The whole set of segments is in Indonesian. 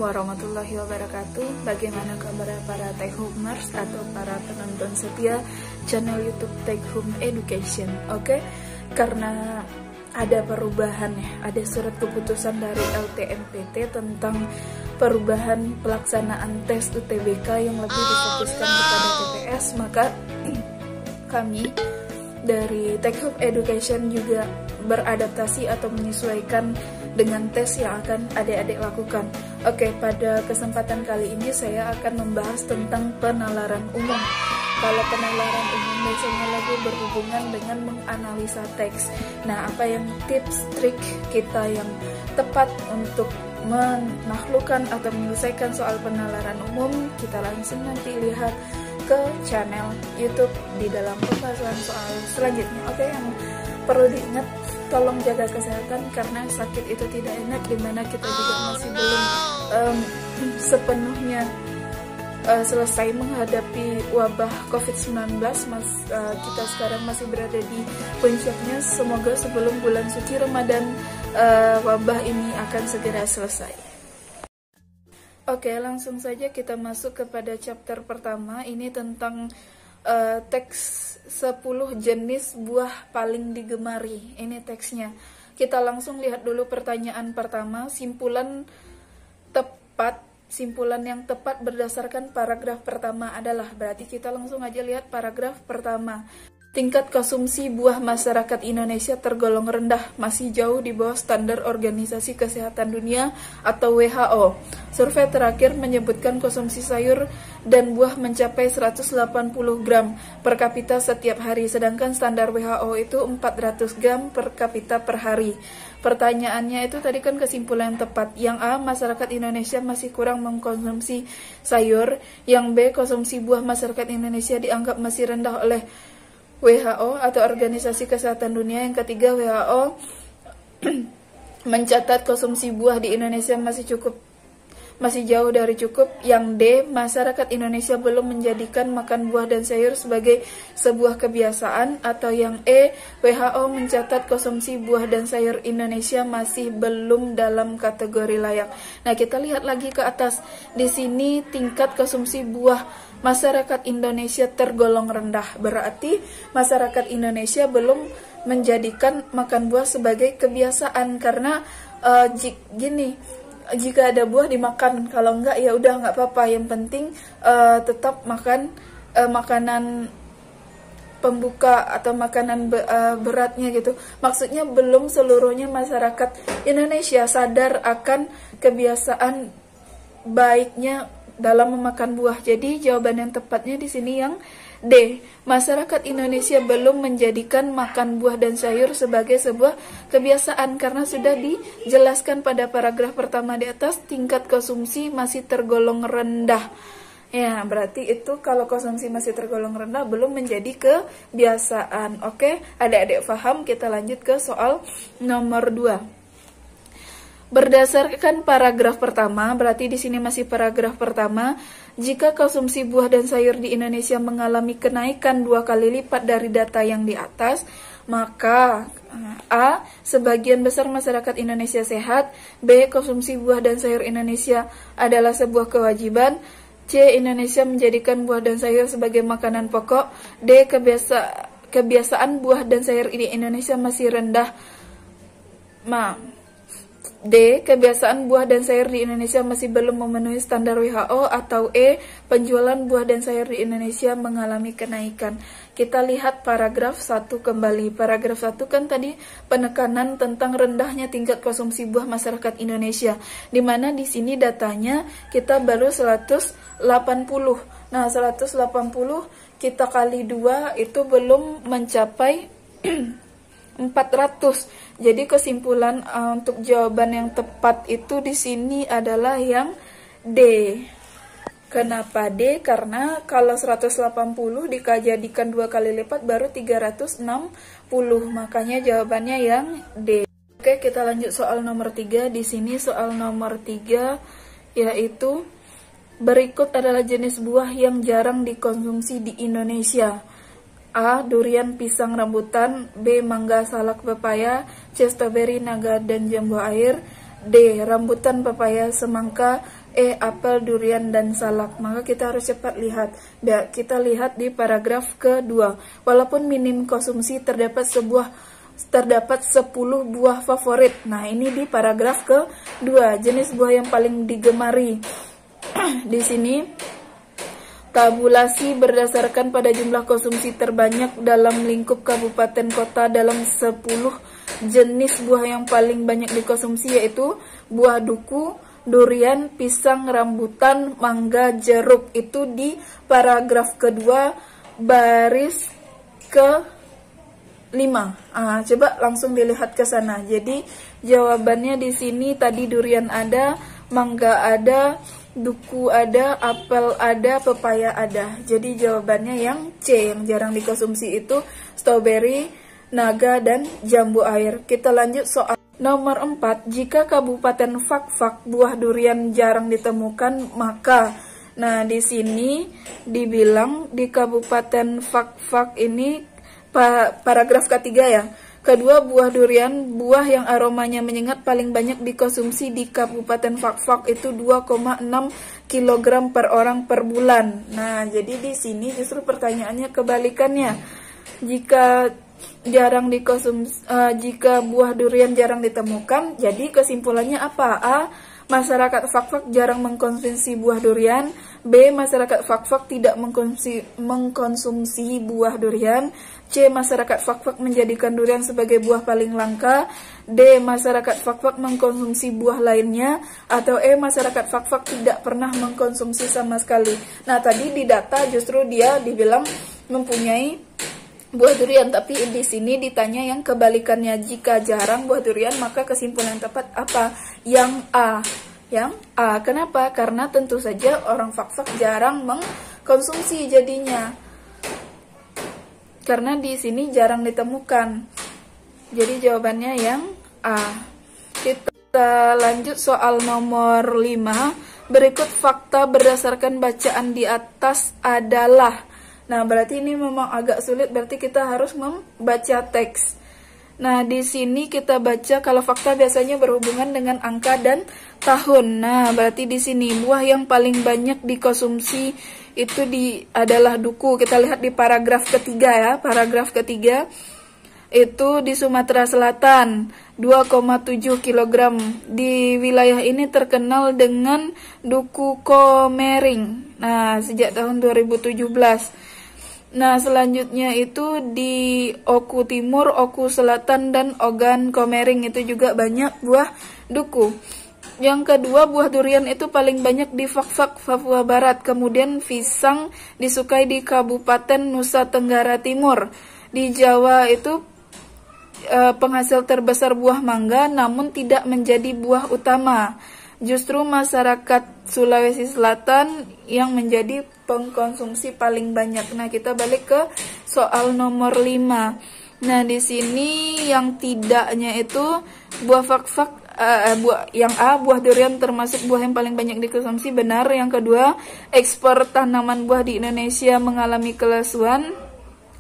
warahmatullahi wabarakatuh. Bagaimana kabar para Tech Homers atau para penonton setia channel YouTube Tech Home Education? Oke, karena ada perubahan ya, ada surat keputusan dari LTMPT tentang perubahan pelaksanaan tes UTBK yang lebih difokuskan kepada TPS, maka kami dari Tech Home Education juga beradaptasi atau menyesuaikan dengan tes yang akan adik-adik lakukan. Oke, pada kesempatan kali ini saya akan membahas tentang penalaran umum. Kalau penalaran umum biasanya lebih berhubungan dengan menganalisa teks. Nah, apa yang tips, trik kita yang tepat untuk menaklukkan atau menyelesaikan soal penalaran umum, kita langsung nanti lihat ke channel YouTube di dalam pembahasan soal selanjutnya. Oke, yang perlu diingat, tolong jaga kesehatan karena sakit itu tidak enak, dimana kita juga masih belum sepenuhnya selesai menghadapi wabah COVID-19. Kita sekarang masih berada di puncaknya. Semoga sebelum bulan suci Ramadan wabah ini akan segera selesai. Oke, langsung saja kita masuk kepada chapter pertama. Ini tentang teks 10 jenis buah paling digemari. Ini teksnya. Kita langsung lihat dulu pertanyaan pertama. Simpulan yang tepat berdasarkan paragraf pertama adalah, berarti kita langsung aja lihat paragraf pertama. Tingkat konsumsi buah masyarakat Indonesia tergolong rendah, masih jauh di bawah standar Organisasi Kesehatan Dunia atau WHO. Survei terakhir menyebutkan konsumsi sayur dan buah mencapai 180 gram per kapita setiap hari, sedangkan standar WHO itu 400 gram per kapita per hari. Pertanyaannya itu tadi kan kesimpulan yang tepat. Yang A, masyarakat Indonesia masih kurang mengkonsumsi sayur. Yang B, konsumsi buah masyarakat Indonesia dianggap masih rendah oleh WHO atau Organisasi Kesehatan Dunia. Yang ketiga, WHO mencatat konsumsi buah di Indonesia masih jauh dari cukup. Yang D, masyarakat Indonesia belum menjadikan makan buah dan sayur sebagai sebuah kebiasaan. Atau yang E, WHO mencatat konsumsi buah dan sayur Indonesia masih belum dalam kategori layak. Nah, kita lihat lagi ke atas. Di sini tingkat konsumsi buah masyarakat Indonesia tergolong rendah. Berarti masyarakat Indonesia belum menjadikan makan buah sebagai kebiasaan, karena jika ada buah dimakan, kalau enggak ya udah nggak apa-apa, yang penting tetap makan makanan pembuka atau makanan beratnya gitu. Maksudnya belum seluruhnya masyarakat Indonesia sadar akan kebiasaan baiknya dalam memakan buah. Jadi jawaban yang tepatnya di sini yang D. Masyarakat Indonesia belum menjadikan makan buah dan sayur sebagai sebuah kebiasaan, karena sudah dijelaskan pada paragraf pertama di atas, tingkat konsumsi masih tergolong rendah. Ya, berarti itu kalau konsumsi masih tergolong rendah belum menjadi kebiasaan. Oke, adik-adik paham? Kita lanjut ke soal nomor 2. Berdasarkan paragraf pertama, berarti di sini masih paragraf pertama, jika konsumsi buah dan sayur di Indonesia mengalami kenaikan 2 kali lipat dari data yang di atas, maka A, sebagian besar masyarakat Indonesia sehat. B, konsumsi buah dan sayur Indonesia adalah sebuah kewajiban. C, Indonesia menjadikan buah dan sayur sebagai makanan pokok. D, kebiasaan buah dan sayur di Indonesia masih rendah. D, kebiasaan buah dan sayur di Indonesia masih belum memenuhi standar WHO. Atau E, penjualan buah dan sayur di Indonesia mengalami kenaikan. Kita lihat paragraf 1 kembali. Paragraf 1 kan tadi penekanan tentang rendahnya tingkat konsumsi buah masyarakat Indonesia, dimana di sini datanya kita baru 180. Nah, 180 kita kali 2 itu belum mencapai 400. Jadi kesimpulan untuk jawaban yang tepat itu di sini adalah yang D. Kenapa D? Karena kalau 180 dijadikan 2 kali lipat baru 360. Makanya jawabannya yang D. Oke, kita lanjut soal nomor 3. Di sini soal nomor 3 yaitu berikut adalah jenis buah yang jarang dikonsumsi di Indonesia. A. Durian, pisang, rambutan. B. Mangga, salak, pepaya. C. Stroberi, naga, dan jambu air. D. Rambutan, pepaya, semangka. apel, durian, dan salak. Maka kita harus cepat lihat. Kita lihat di paragraf kedua. Walaupun minim konsumsi terdapat 10 buah favorit. Nah, ini di paragraf kedua, jenis buah yang paling digemari. Di sini tabulasi berdasarkan pada jumlah konsumsi terbanyak dalam lingkup kabupaten kota dalam 10 jenis buah yang paling banyak dikonsumsi, yaitu buah duku, durian, pisang, rambutan, mangga, jeruk. Itu di paragraf kedua baris ke-5. Coba langsung dilihat ke sana. Jadi jawabannya di sini tadi durian ada, mangga ada, duku ada, apel ada, pepaya ada. Jadi jawabannya yang C, yang jarang dikonsumsi itu strawberry, naga, dan jambu air. Kita lanjut soal nomor 4. Jika Kabupaten Fakfak buah durian jarang ditemukan, maka nah di sini dibilang di Kabupaten Fakfak ini paragraf ketiga ya. Kedua, buah durian, buah yang aromanya menyengat paling banyak dikonsumsi di Kabupaten Fakfak itu 2,6 kg per orang per bulan. Nah, jadi di sini justru pertanyaannya kebalikannya. Jika buah durian jarang ditemukan, jadi kesimpulannya apa? A. Masyarakat Fakfak jarang mengkonsumsi buah durian. B. Masyarakat Fakfak tidak mengkonsumsi buah durian. C. Masyarakat Fakfak menjadikan durian sebagai buah paling langka. D. Masyarakat Fakfak mengkonsumsi buah lainnya. Atau E. Masyarakat Fakfak tidak pernah mengkonsumsi sama sekali. Nah, tadi di data justru dia dibilang mempunyai buah durian, tapi di sini ditanya yang kebalikannya. Jika jarang buah durian, maka kesimpulan yang tepat apa? Yang A. Yang A. Kenapa? Karena tentu saja orang Fakfak jarang mengkonsumsi jadinya. Karena di sini jarang ditemukan. Jadi jawabannya yang A. Kita lanjut soal nomor 5. Berikut fakta berdasarkan bacaan di atas adalah. Nah, berarti ini memang agak sulit, berarti kita harus membaca teks. Nah, di sini kita baca kalau fakta biasanya berhubungan dengan angka dan tahun. Nah, berarti di sini buah yang paling banyak dikonsumsi itu adalah duku. Kita lihat di paragraf ketiga ya. Paragraf ketiga itu di Sumatera Selatan 2,7 kg. Di wilayah ini terkenal dengan duku komering. Nah, sejak tahun 2017. Nah, selanjutnya itu di Oku Timur, Oku Selatan, dan Ogan Komering itu juga banyak buah duku. Yang kedua, buah durian itu paling banyak di Fakfak, Papua Barat. Kemudian pisang disukai di Kabupaten Nusa Tenggara Timur. Di Jawa itu penghasil terbesar buah mangga, namun tidak menjadi buah utama. Justru masyarakat Sulawesi Selatan yang menjadi pengkonsumsi paling banyak. Nah, kita balik ke soal nomor 5. Nah, di sini yang tidaknya itu buah Fakfak, yang A, buah durian termasuk buah yang paling banyak dikonsumsi, benar. Yang kedua, ekspor tanaman buah di Indonesia mengalami kelesuan,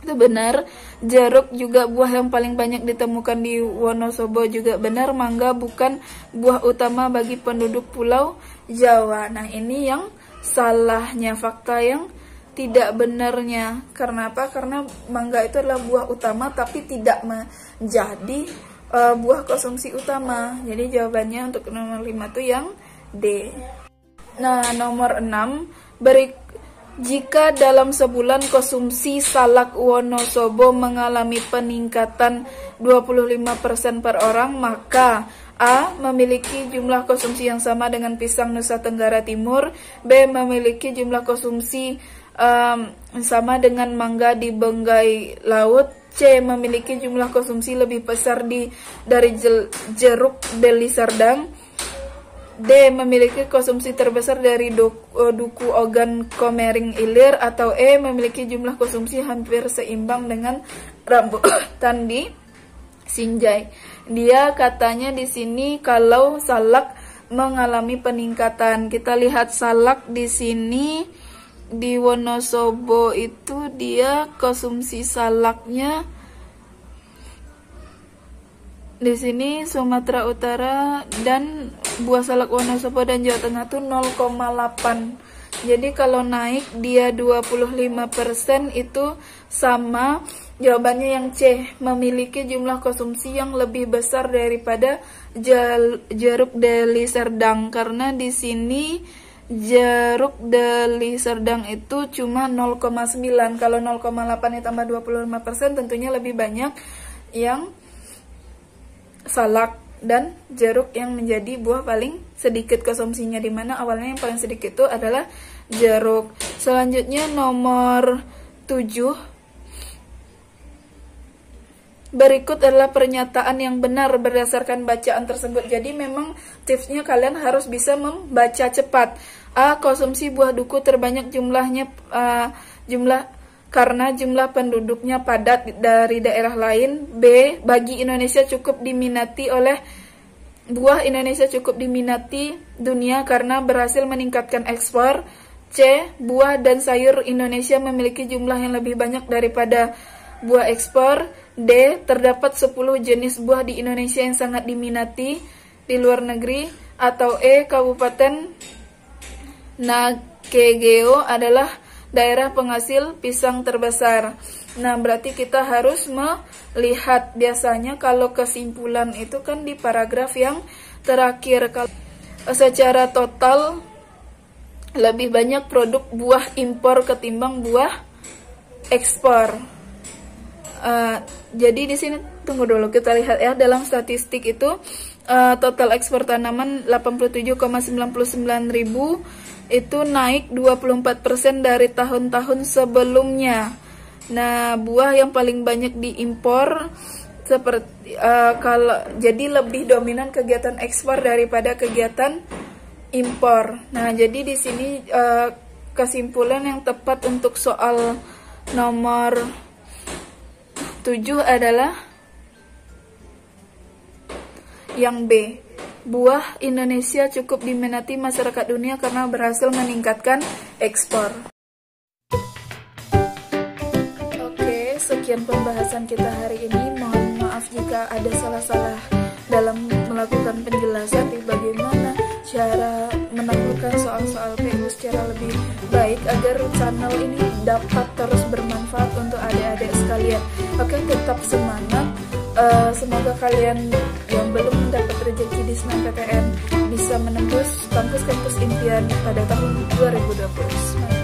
itu benar. Jeruk juga buah yang paling banyak ditemukan di Wonosobo, juga benar. Mangga bukan buah utama bagi penduduk Pulau Jawa. Nah, ini yang salahnya, fakta yang tidak benarnya. Karena apa? Karena mangga itu adalah buah utama tapi tidak menjadi buah konsumsi utama. Jadi jawabannya untuk nomor 5 itu yang D. Nah, nomor 6, jika dalam sebulan konsumsi salak Wonosobo mengalami peningkatan 25% per orang, maka A. Memiliki jumlah konsumsi yang sama dengan pisang Nusa Tenggara Timur. B. Memiliki jumlah konsumsi sama dengan mangga di Benggai Laut. C. Memiliki jumlah konsumsi lebih besar dari jeruk Deli Serdang. D. Memiliki konsumsi terbesar dari duku Ogan Komering Ilir. Atau E. Memiliki jumlah konsumsi hampir seimbang dengan rambutan di Sinjai. Dia katanya di sini kalau salak mengalami peningkatan. Kita lihat salak di sini di Wonosobo itu dia konsumsi salaknya di sini Sumatera Utara dan buah salak Wonosobo dan Jawa Tengah tuh 0,8. Jadi kalau naik dia 25% itu sama. Jawabannya yang C, memiliki jumlah konsumsi yang lebih besar daripada jeruk deli Serdang, karena di sini jeruk deli Serdang itu cuma 0,9. Kalau 0,8 ditambah 25% tentunya lebih banyak yang salak dan jeruk yang menjadi buah paling sedikit konsumsinya, dimana awalnya yang paling sedikit itu adalah jeruk. Selanjutnya nomor 7. Berikut adalah pernyataan yang benar berdasarkan bacaan tersebut. Jadi memang tipsnya kalian harus bisa membaca cepat. A. Konsumsi buah duku terbanyak karena jumlah penduduknya padat dari daerah lain. B. Bagi Indonesia cukup diminati buah Indonesia cukup diminati dunia karena berhasil meningkatkan ekspor. C. Buah dan sayur Indonesia memiliki jumlah yang lebih banyak daripada buah ekspor. D. Terdapat 10 jenis buah di Indonesia yang sangat diminati di luar negeri. Atau E. Kabupaten Nagegeo adalah daerah penghasil pisang terbesar. Nah, berarti kita harus melihat biasanya kalau kesimpulan itu kan di paragraf yang terakhir. Kalau secara total lebih banyak produk buah impor ketimbang buah ekspor. Jadi di sini tunggu dulu, kita lihat ya, dalam statistik itu total ekspor tanaman 87,99 ribu itu naik 24% dari tahun-tahun sebelumnya. Nah, buah yang paling banyak diimpor seperti jadi lebih dominan kegiatan ekspor daripada kegiatan impor. Nah, jadi di sini kesimpulan yang tepat untuk soal nomor 7 adalah yang B. Buah Indonesia cukup diminati masyarakat dunia karena berhasil meningkatkan ekspor. Oke, sekian pembahasan kita hari ini. Mohon maaf jika ada salah-salah dalam melakukan penjelasan di bagaimana cara menaklukkan soal-soal PU secara lebih baik agar channel ini dapat terus bermanfaat untuk adik-adik sekalian. Oke, tetap semangat. Semoga kalian yang belum mendapat rezeki di SNMPTN bisa menembus kampus-kampus impian pada tahun 2020.